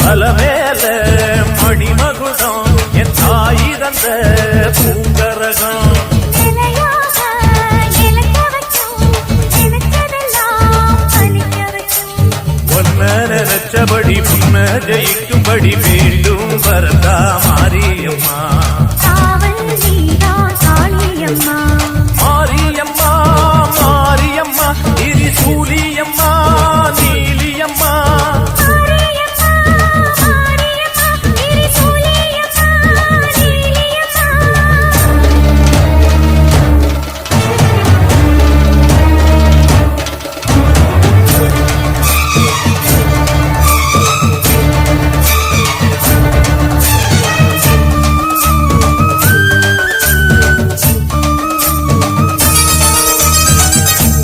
அலமேல மணிமகுடம் என் தாய் தந்த பூங்கரகம் நினைச்சபடி புன்ன ஜெயிக்கும்படி வேண்டும் வரதா மாரியம்மா காவல் நீதான் காளியம்மா